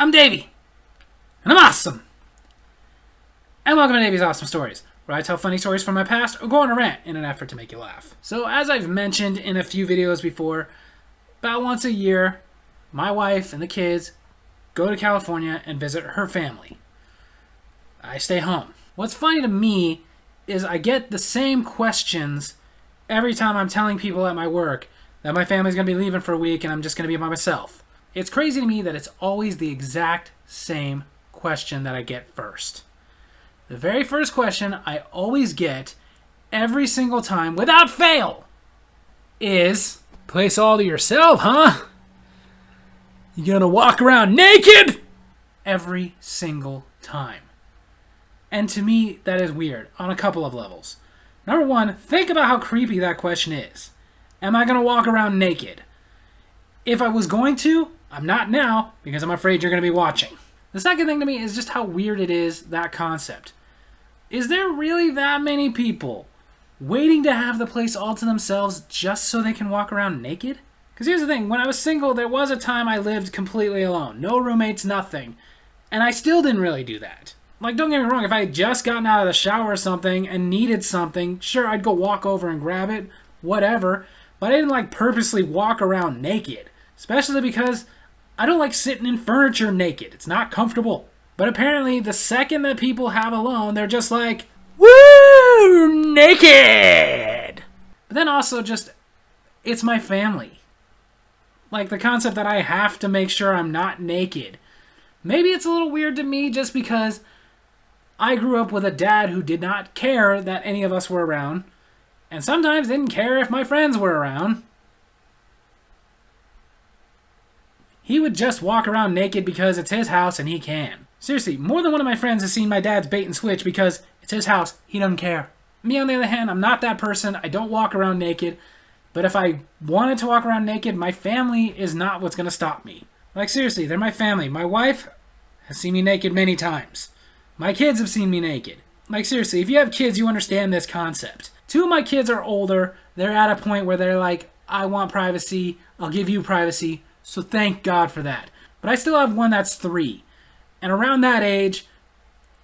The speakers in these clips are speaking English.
I'm Davy, and I'm awesome. And welcome to Davy's Awesome Stories, where I tell funny stories from my past or go on a rant in an effort to make you laugh. So as I've mentioned in a few videos before, about once a year, my wife and the kids go to California and visit her family. I stay home. What's funny to me is I get the same questions every time I'm telling people at my work that my family's going to be leaving for a week and I'm just going to be by myself. It's crazy to me that it's always the exact same question that I get first. The very first question I always get every single time, without fail, is, place all to yourself, huh? You gonna walk around naked? Every single time. And to me, that is weird on a couple of levels. Number one, think about how creepy that question is. Am I gonna walk around naked? If I was going to, I'm not now because I'm afraid you're gonna be watching. The second thing to me is just how weird it is, that concept. Is there really that many people waiting to have the place all to themselves just so they can walk around naked? Because here's the thing, when I was single, there was a time I lived completely alone. No roommates, nothing. And I still didn't really do that. Like, don't get me wrong, if I had just gotten out of the shower or something and needed something, sure, I'd go walk over and grab it, whatever. But I didn't, purposely walk around naked. Especially because I don't like sitting in furniture naked. It's not comfortable. But apparently, the second that people have alone, they're just like, woo, naked! But then also just, it's my family. Like, the concept that I have to make sure I'm not naked. Maybe it's a little weird to me just because I grew up with a dad who did not care that any of us were around, and sometimes didn't care if my friends were around. He would just walk around naked because it's his house and he can. Seriously, more than one of my friends has seen my dad's bait and switch because it's his house, he doesn't care. Me, on the other hand, I'm not that person. I don't walk around naked. But if I wanted to walk around naked, my family is not what's going to stop me. Like, seriously, they're my family. My wife has seen me naked many times. My kids have seen me naked. Like, seriously, if you have kids, you understand this concept. Two of my kids are older. They're at a point where they're like, I want privacy. I'll give you privacy. So thank God for that. But I still have one that's 3. And around that age,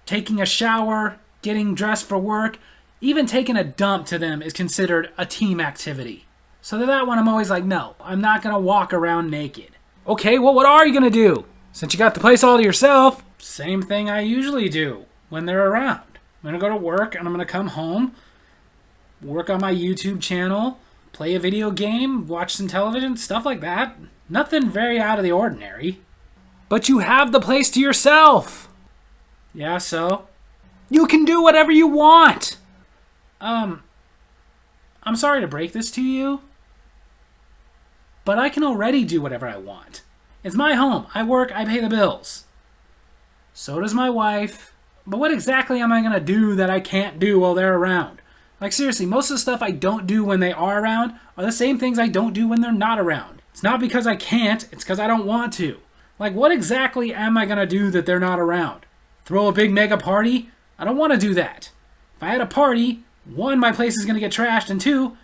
taking a shower, getting dressed for work, even taking a dump to them is considered a team activity. So to that one, I'm always like, no, I'm not going to walk around naked. Okay, well, what are you going to do? Since you got the place all to yourself, same thing I usually do when they're around. I'm going to go to work and I'm going to come home, work on my YouTube channel, play a video game, watch some television, stuff like that. Nothing very out of the ordinary. But you have the place to yourself. Yeah, so? You can do whatever you want. I'm sorry to break this to you, but I can already do whatever I want. It's my home. I work, I pay the bills. So does my wife. But what exactly am I going to do that I can't do while they're around? Like, seriously, most of the stuff I don't do when they are around are the same things I don't do when they're not around. It's not because I can't, it's because I don't want to. Like, what exactly am I going to do that they're not around? Throw a big mega party? I don't want to do that. If I had a party, 1, my place is going to get trashed, and 2,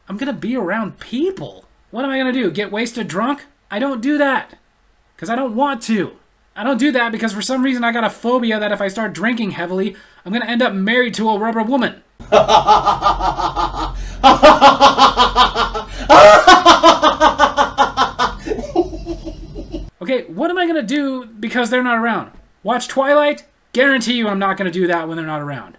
I'm going to be around people. What am I going to do? Get wasted drunk? I don't do that. Because I don't want to. I don't do that because for some reason I got a phobia that if I start drinking heavily, I'm going to end up married to a rubber woman. Okay, what am I going to do because they're not around? Watch Twilight? Guarantee you I'm not going to do that when they're not around.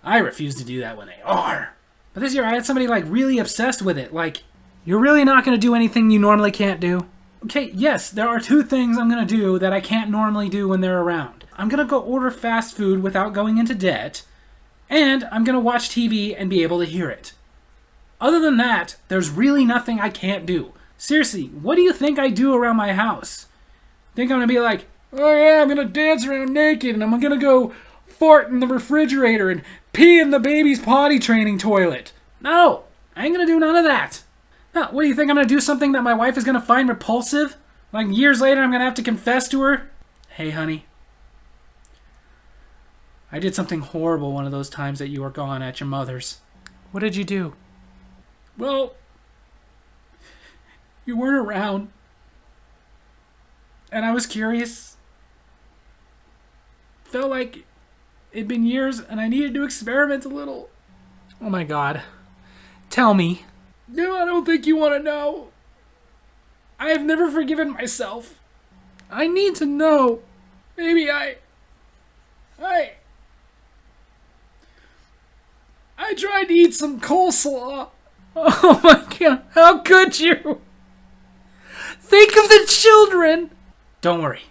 I refuse to do that when they are. But this year I had somebody really obsessed with it. Like, you're really not going to do anything you normally can't do? Okay, yes, there are 2 things I'm going to do that I can't normally do when they're around. I'm going to go order fast food without going into debt, and I'm going to watch TV and be able to hear it. Other than that, there's really nothing I can't do. Seriously, what do you think I do around my house? Think I'm going to be like, oh yeah, I'm going to dance around naked, and I'm going to go fart in the refrigerator and pee in the baby's potty training toilet. No, I ain't going to do none of that. No, what do you think, I'm going to do something that my wife is going to find repulsive? Like years later I'm going to have to confess to her? Hey, honey. I did something horrible one of those times that you were gone at your mother's. What did you do? Well, you weren't around. And I was curious. Felt like it'd been years and I needed to experiment a little. Oh my God. Tell me. No, I don't think you want to know. I have never forgiven myself. I need to know. Maybe I tried to eat some coleslaw. Oh my God. How could you? Think of the children. Don't worry.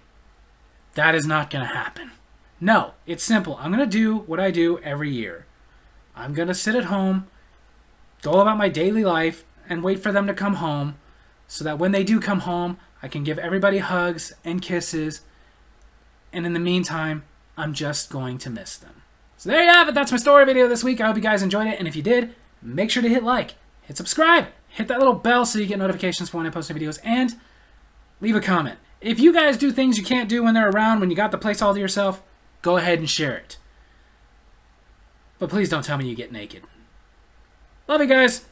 That is not going to happen. No, it's simple. I'm going to do what I do every year. I'm going to sit at home, go about my daily life, and wait for them to come home so that when they do come home, I can give everybody hugs and kisses. And in the meantime, I'm just going to miss them. So there you have it. That's my story video this week. I hope you guys enjoyed it. And if you did, make sure to hit like, hit subscribe, hit that little bell so you get notifications for when I post new videos, and leave a comment. If you guys do things you can't do when they're around, when you got the place all to yourself, go ahead and share it. But please don't tell me you get naked. Love you guys.